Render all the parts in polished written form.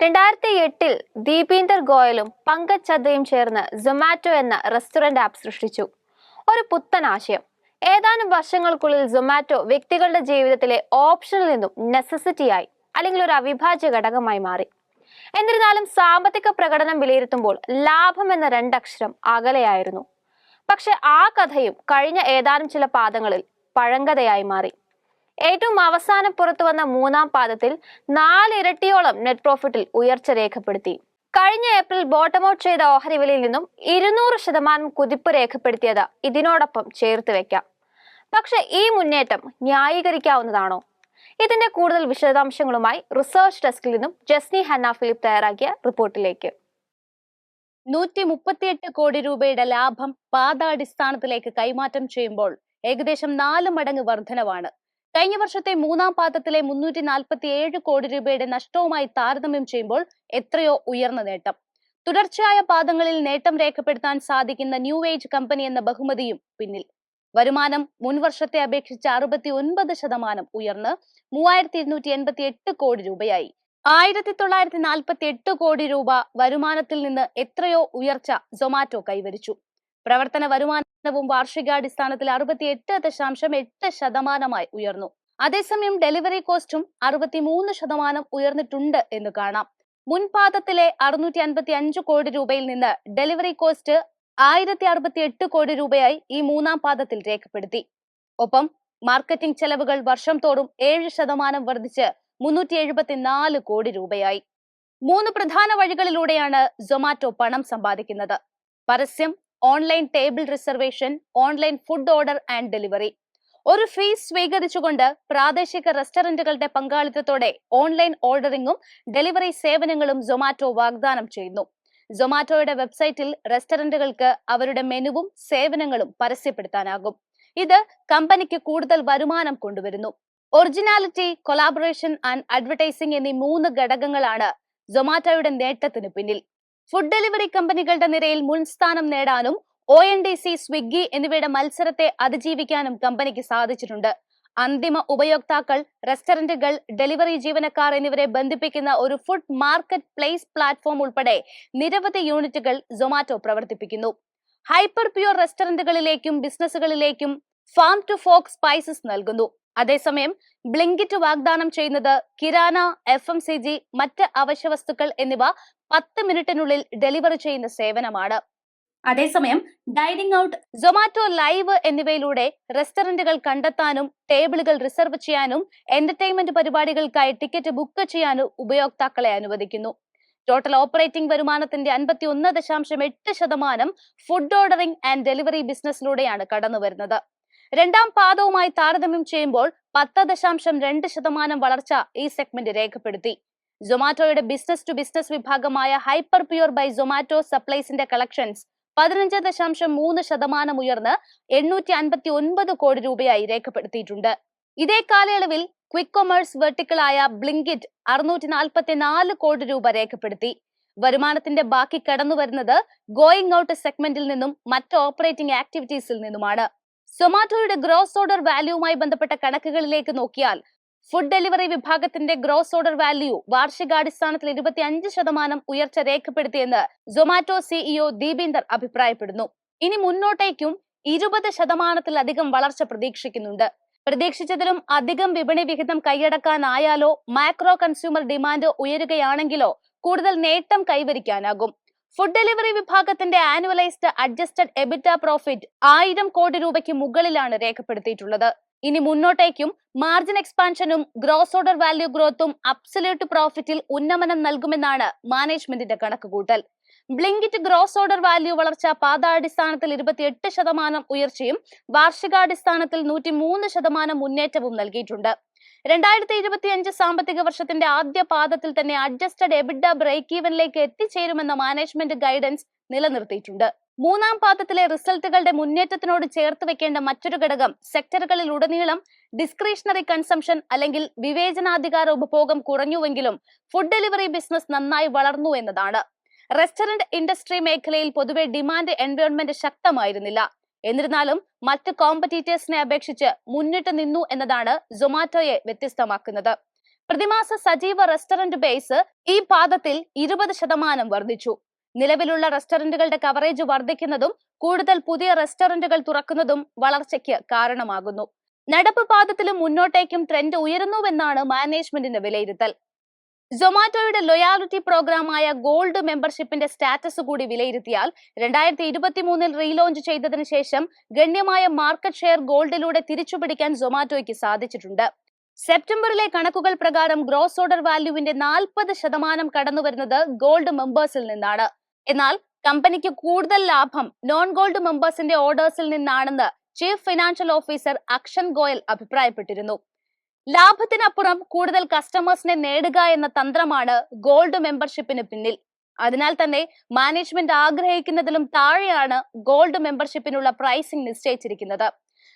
2008 ദീപീന്ദർ ഗോയലും പങ്കജ് ചദ്ദയും ചേർന്ന് സൊമാറ്റോ എന്ന restaurant app സൃഷ്ടിച്ചു. ഒരു പുത്തൻ ആശയം. ഏതാനും വർഷങ്ങൾക്കുള്ളിൽ സൊമാറ്റോ വ്യക്തികളുടെ ജീവിതത്തിലെ ഓപ്ഷനിൽ നിന്നും നെസസിറ്റിയായി അല്ലെങ്കിൽ ഒരു അവിഭാജ്യ ഘടകമായി മാറി. എന്നിരുന്നാലും സാമ്പത്തിക പ്രകടനം വിലയിരുത്തുമ്പോൾ ലാഭം എന്ന രണ്ടക്ഷരം അകലെയായിരുന്നു. പക്ഷെ ആ കഥയും കഴിഞ്ഞ ഏതാനും ചില പാദങ്ങളിൽ പഴങ്കഥയായി മാറി. ഏറ്റവും അവസാനം പുറത്തു വന്ന മൂന്നാം പാദത്തിൽ 4 ഇരട്ടിയോളം നെറ്റ് പ്രോഫിറ്റിൽ ഉയർച്ച രേഖപ്പെടുത്തി. കഴിഞ്ഞ ഏപ്രിൽ ബോട്ടം ഔട്ട് ചെയ്ത ഓഹരി വിലയിൽ നിന്നും 200% കുതിപ്പ് രേഖപ്പെടുത്തിയത് ഇതിനോടൊപ്പം ചേർത്ത് വെക്കാം. പക്ഷെ ഈ മുന്നേറ്റം ന്യായീകരിക്കാവുന്നതാണോ? ഇതിന്റെ കൂടുതൽ വിശദാംശങ്ങളുമായി റിസർച്ച് ഡെസ്കിൽ നിന്നും ജസ്നി ഹന്ന ഫിലിപ്പ് തയ്യാറാക്കിയ റിപ്പോർട്ടിലേക്ക്. 138 കോടി രൂപയുടെ ലാഭം പാദാടിസ്ഥാനത്തിലേക്ക് കൈമാറ്റം ചെയ്യുമ്പോൾ ഏകദേശം 4 മടങ്ങ് വർധനവാണ്. കഴിഞ്ഞ വർഷത്തെ മൂന്നാം പാദത്തിലെ 347 കോടി രൂപയുടെ നഷ്ടവുമായി താരതമ്യം ചെയ്യുമ്പോൾ എത്രയോ ഉയർന്ന നേട്ടം. തുടർച്ചയായ പാദങ്ങളിൽ നേട്ടം രേഖപ്പെടുത്താൻ സാധിക്കുന്ന ന്യൂ ഏജ് കമ്പനി എന്ന ബഹുമതിയും പിന്നിൽ. വരുമാനം മുൻവർഷത്തെ അപേക്ഷിച്ച് 69% ഉയർന്ന് 3288 കോടി രൂപയായി. 1948 കോടി രൂപ വരുമാനത്തിൽ നിന്ന് എത്രയോ ഉയർച്ച സൊമാറ്റോ കൈവരിച്ചു. പ്രവർത്തന വരുമാനവും വാർഷികാടിസ്ഥാനത്തിൽ 68.8% ഉയർന്നു. അതേസമയം ഡെലിവറി കോസ്റ്റും 63% ഉയർന്നിട്ടുണ്ട് എന്ന് കാണാം. മുൻപാദത്തിലെ 655 കോടി രൂപയിൽ നിന്ന് ഡെലിവറി കോസ്റ്റ് 1068 കോടി രൂപയായി ഈ മൂന്നാം പാദത്തിൽ രേഖപ്പെടുത്തി. ഒപ്പം മാർക്കറ്റിംഗ് ചെലവുകൾ വർഷം തോറും 7% വർദ്ധിച്ച് 374 കോടി രൂപയായി. 3 പ്രധാന വഴികളിലൂടെയാണ് സൊമാറ്റോ പണം സമ്പാദിക്കുന്നത്. പരസ്യം, online table reservation, online food order and delivery. ഒരു ഫീസ് സ്വീകരിച്ചുകൊണ്ട് പ്രാദേശിക റെസ്റ്റോറന്റുകളുടെ പങ്കാളിത്തത്തോടെ ഓൺലൈൻ ഓർഡറിംഗും ഡെലിവറി സേവനങ്ങളും സൊമാറ്റോ വാഗ്ദാനം ചെയ്യുന്നു. സൊമാറ്റോയുടെ വെബ്സൈറ്റിൽ റെസ്റ്റോറന്റുകൾക്ക് അവരുടെ മെനുവും സേവനങ്ങളും പരസ്യപ്പെടുത്താനാകും. ഇത് കമ്പനിക്ക് കൂടുതൽ വരുമാനം കൊണ്ടുവരുന്നു. ഒറിജിനാലിറ്റി, കൊളാബറേഷൻ ആൻഡ് അഡ്വർടൈസിംഗ് എന്നീ 3 ഘടകങ്ങളാണ് സൊമാറ്റോയുടെ നേട്ടത്തിന് പിന്നിൽ. ഫുഡ് ഡെലിവറി കമ്പനികളുടെ നിരയിൽ മുൻസ്ഥാനം നേടാനും ONDC, സ്വിഗ്ഗി എന്നിവയുടെ മത്സരത്തെ അതിജീവിക്കാനും കമ്പനിക്ക് സാധിച്ചിട്ടുണ്ട്. അന്തിമ ഉപയോക്താക്കൾ, റെസ്റ്റോറന്റുകൾ, ഡെലിവറി ജീവനക്കാർ എന്നിവരെ ബന്ധിപ്പിക്കുന്ന ഒരു ഫുഡ് മാർക്കറ്റ് പ്ലേസ് പ്ലാറ്റ്ഫോം ഉൾപ്പെടെ നിരവധി യൂണിറ്റുകൾ സൊമാറ്റോ പ്രവർത്തിപ്പിക്കുന്നു. ഹൈപ്പർ പ്യൂർ റെസ്റ്റോറന്റുകളിലേക്കും ബിസിനസ്സുകളിലേക്കും ഫാം ടു ഫോർക്ക് സ്പൈസസ് നൽകുന്നു. അതേസമയം ബ്ലിങ്കിറ്റ് വാഗ്ദാനം ചെയ്യുന്നത് കിരാന, FMCG, മറ്റ് അവശ്യവസ്തുക്കൾ എന്നിവ 10 മിനിറ്റിനുള്ളിൽ ഡെലിവറി ചെയ്യുന്ന സേവനമാണ്. അതേസമയം ഡൈനിങ് ഔട്ട്, സൊമാറ്റോ ലൈവ് എന്നിവയിലൂടെ റെസ്റ്റോറന്റുകൾ കണ്ടെത്താനും ടേബിളുകൾ റിസർവ് ചെയ്യാനും എന്റർടൈൻമെന്റ് പരിപാടികൾക്കായി ടിക്കറ്റ് ബുക്ക് ചെയ്യാനും ഉപയോക്താക്കളെ അനുവദിക്കുന്നു. ടോട്ടൽ ഓപ്പറേറ്റിംഗ് വരുമാനത്തിന്റെ 51.8% ഫുഡ് ഓർഡറിംഗ് ആൻഡ് ഡെലിവറി ബിസിനസ്സിലൂടെയാണ് കടന്നുവരുന്നത്. രണ്ടാം പാദവുമായി താരതമ്യം ചെയ്യുമ്പോൾ 10.2% വളർച്ച ഈ സെഗ്മെന്റ് രേഖപ്പെടുത്തി. സൊമാറ്റോയുടെ ബിസിനസ് ടു ബിസിനസ് വിഭാഗമായ ഹൈപ്പർ പ്യൂർ ബൈ സൊമാറ്റോ സപ്ലൈസിന്റെ കളക്ഷൻസ് 15.3% ഉയർന്ന് 859 കോടി രൂപയായി രേഖപ്പെടുത്തിയിട്ടുണ്ട്. ഇതേ കാലയളവിൽ ക്വിക്ക് കൊമേഴ്സ് വെർട്ടിക്കലായ ബ്ലിങ്കിറ്റ് 644 കോടി രൂപ രേഖപ്പെടുത്തി. വരുമാനത്തിന്റെ ബാക്കി കടന്നുവരുന്നത് ഗോയിങ് ഔട്ട് സെഗ്മെന്റിൽ നിന്നും മറ്റ് ഓപ്പറേറ്റിംഗ് ആക്ടിവിറ്റീസിൽ നിന്നുമാണ്. സൊമാറ്റോയുടെ ഗ്രോസ് ഓർഡർ വാല്യൂവുമായി ബന്ധപ്പെട്ട കണക്കുകളിലേക്ക് നോക്കിയാൽ ഫുഡ് ഡെലിവറി വിഭാഗത്തിന്റെ ഗ്രോസ് ഓർഡർ വാല്യൂ വാർഷികാടിസ്ഥാനത്തിൽ 25% ഉയർച്ച രേഖപ്പെടുത്തിയെന്ന് സൊമാറ്റോ CEO ദീപീന്ദർ അഭിപ്രായപ്പെടുന്നു. ഇനി മുന്നോട്ടേക്കും 20%-ലധികം വളർച്ച പ്രതീക്ഷിക്കുന്നുണ്ട്. പ്രതീക്ഷിച്ചതിലും അധികം വിപണി വിഹിതം കൈയടക്കാനായാലോ മാക്രോ കൺസ്യൂമർ ഡിമാൻഡ് ഉയരുകയാണെങ്കിലോ കൂടുതൽ നേട്ടം കൈവരിക്കാനാകും. ഫുഡ് ഡെലിവറി വിഭാഗത്തിന്റെ ആനുവലൈസ്ഡ് അഡ്ജസ്റ്റഡ് എബിറ്റ പ്രോഫിറ്റ് 1000 കോടി രൂപയ്ക്ക് മുകളിലാണ് രേഖപ്പെടുത്തിയിട്ടുള്ളത്. ഇനി മുന്നോട്ടേക്കും മാർജിൻ എക്സ്പാൻഷനും ഗ്രോസ് ഓർഡർ വാല്യൂ ഗ്രോത്തും അബ്സല്യൂട്ട് പ്രോഫിറ്റിൽ ഉന്നമനം നൽകുമെന്നാണ് മാനേജ്മെന്റിന്റെ കണക്കുകൂട്ടൽ. ബ്ലിങ്കിറ്റ് ഗ്രോസ് ഓർഡർ വാല്യൂ വളർച്ച പാദാടിസ്ഥാനത്തിൽ 28% ഉയർച്ചയും വാർഷികാടിസ്ഥാനത്തിൽ 103% മുന്നേറ്റവും നൽകിയിട്ടുണ്ട്. 2025 സാമ്പത്തിക വർഷത്തിന്റെ ആദ്യ പാദത്തിൽ തന്നെ അഡ്ജസ്റ്റഡ് എബിറ്റ ബ്രേക്ക് ഈവനിലേക്ക് എത്തിച്ചേരുമെന്ന മാനേജ്മെന്റ് ഗൈഡൻസ് നിലനിർത്തിയിട്ടുണ്ട്. മൂന്നാം പാദത്തിലെ റിസൾട്ടുകളുടെ മുന്നേറ്റത്തിനോട് ചേർത്ത് വെക്കേണ്ട മറ്റൊരു ഘടകം സെക്ടറുകളിൽ ഉടനീളം ഡിസ്ക്രിഷണറി കൺസംഷൻ അല്ലെങ്കിൽ വിവേചനാധികാര ഉപഭോഗം കുറഞ്ഞുവെങ്കിലും ഫുഡ് ഡെലിവറി ബിസിനസ് നന്നായി വളർന്നു എന്നതാണ്. റെസ്റ്റോറന്റ് ഇൻഡസ്ട്രി മേഖലയിൽ പൊതുവെ ഡിമാൻഡ് എൻവയോൺമെന്റ് ശക്തമായിരുന്നില്ല. എന്നിരുന്നാലും മറ്റ് കോമ്പറ്റീറ്റേഴ്സിനെ അപേക്ഷിച്ച് മുന്നിട്ട് നിന്നു എന്നതാണ് സൊമാറ്റോയെ വ്യത്യസ്തമാക്കുന്നത്. പ്രതിമാസ സജീവ റെസ്റ്റോറന്റ് ബേസ് ഈ പാദത്തിൽ 20% വർദ്ധിച്ചു. നിലവിലുള്ള റെസ്റ്റോറന്റുകളുടെ കവറേജ് വർദ്ധിക്കുന്നതും കൂടുതൽ പുതിയ റെസ്റ്റോറന്റുകൾ തുറക്കുന്നതും വളർച്ചയ്ക്ക് കാരണമാകുന്നു. നടപ്പ് പാദത്തിലും മുന്നോട്ടേക്കും ട്രെൻഡ് ഉയരുന്നുവെന്നാണ് മാനേജ്മെന്റിന്റെ വിലയിരുത്തൽ. സൊമാറ്റോയുടെ ലൊയാലിറ്റി പ്രോഗ്രാമായ ഗോൾഡ് മെമ്പർഷിപ്പിന്റെ സ്റ്റാറ്റസ് കൂടി വിലയിരുത്തിയാൽ 2023 റീലോഞ്ച് ചെയ്തതിനു ശേഷം ഗണ്യമായ മാർക്കറ്റ് ഷെയർ ഗോൾഡിലൂടെ തിരിച്ചുപിടിക്കാൻ സൊമാറ്റോയ്ക്ക് സാധിച്ചിട്ടുണ്ട്. സെപ്റ്റംബറിലെ കണക്കുകൾ പ്രകാരം ഗ്രോസ് ഓർഡർ വാല്യൂവിന്റെ 40% കടന്നുവരുന്നത് ഗോൾഡ് മെമ്പേഴ്സിൽ നിന്നാണ്. എന്നാൽ കമ്പനിക്ക് കൂടുതൽ ലാഭം നോൺ ഗോൾഡ് മെമ്പേഴ്സിന്റെ ഓർഡേഴ്സിൽ നിന്നാണെന്ന് ചീഫ് ഫിനാൻഷ്യൽ ഓഫീസർ അക്ഷൻ ഗോയൽ അഭിപ്രായപ്പെട്ടിരുന്നു. ലാഭത്തിനപ്പുറം കൂടുതൽ കസ്റ്റമേഴ്സിനെ നേടുക എന്ന തന്ത്രമാണ് ഗോൾഡ് മെമ്പർഷിപ്പിന് പിന്നിൽ. അതിനാൽ തന്നെ മാനേജ്മെന്റ് ആഗ്രഹിക്കുന്നതിലും താഴെയാണ് ഗോൾഡ് മെമ്പർഷിപ്പിനുള്ള പ്രൈസിംഗ് നിശ്ചയിച്ചിരിക്കുന്നത്.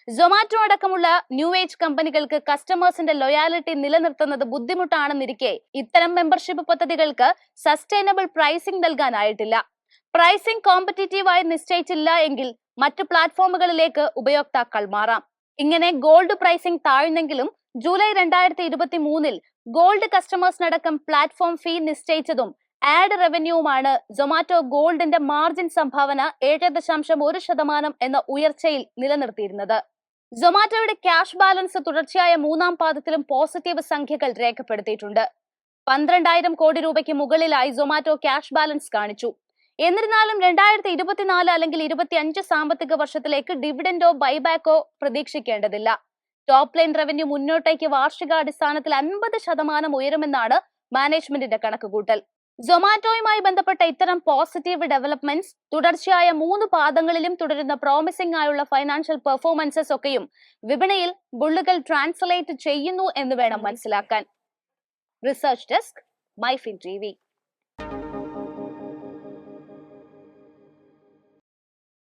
സൊമാറ്റോ അടക്കമുള്ള ന്യൂ ഏജ് കമ്പനികൾക്ക് കസ്റ്റമേഴ്സിന്റെ ലൊയാലിറ്റി നിലനിർത്തുന്നത് ബുദ്ധിമുട്ടാണെന്നിരിക്കെ ഇത്തരം മെമ്പർഷിപ്പ് പദ്ധതികൾക്ക് സസ്റ്റൈനബിൾ പ്രൈസിംഗ് നൽകാനായിട്ടില്ല. പ്രൈസിംഗ് കോമ്പറ്റീറ്റീവായി നിശ്ചയിച്ചില്ല എങ്കിൽ മറ്റു പ്ലാറ്റ്ഫോമുകളിലേക്ക് ഉപയോക്താക്കൾ മാറാം. ഇങ്ങനെ ഗോൾഡ് പ്രൈസിംഗ് താഴ്ന്നെങ്കിലും ജൂലൈ 2023 ഗോൾഡ് കസ്റ്റമേഴ്സിനടക്കം പ്ലാറ്റ്ഫോം ഫീ നിശ്ചയിച്ചതും ആഡ് റവന്യൂവുമാണ് സൊമാറ്റോ ഗോൾഡിന്റെ മാർജിൻ സംഭാവന 7.1% എന്ന ഉയർച്ചയിൽ നിലനിർത്തിയിരുന്നത്. സൊമാറ്റോയുടെ ക്യാഷ് ബാലൻസ് തുടർച്ചയായ മൂന്നാം പാദത്തിലും പോസിറ്റീവ് സംഖ്യകൾ രേഖപ്പെടുത്തിയിട്ടുണ്ട്. 12,000 കോടി രൂപയ്ക്ക് മുകളിലായി സൊമാറ്റോ ക്യാഷ് ബാലൻസ് കാണിച്ചു. എന്നിരുന്നാലും 2024 അല്ലെങ്കിൽ 25 സാമ്പത്തിക വർഷത്തിലേക്ക് ഡിവിഡൻഡോ ബൈബാക്കോ പ്രതീക്ഷിക്കേണ്ടതില്ല. ടോപ്പ് ലൈൻ റവന്യൂ മുന്നോട്ടേക്ക് വാർഷികാടിസ്ഥാനത്തിൽ 50% ഉയരുമെന്നാണ് മാനേജ്മെന്റിന്റെ കണക്കുകൂട്ടൽ. സൊമാറ്റോയുമായി ബന്ധപ്പെട്ട ഇത്തരം പോസിറ്റീവ് ഡെവലപ്മെന്റ്സ് തുടർച്ചയായ 3 പാദങ്ങളിലും തുടരുന്ന പ്രോമിസിംഗ് ആയുള്ള ഫൈനാൻഷ്യൽ പെർഫോമൻസസ് ഒക്കെയും വിപണിയിൽ ബുള്ളുകൾ ട്രാൻസ്ലേറ്റ് ചെയ്യുന്നു എന്ന് വേണം മനസ്സിലാക്കാൻ. Research desk, MyFin TV.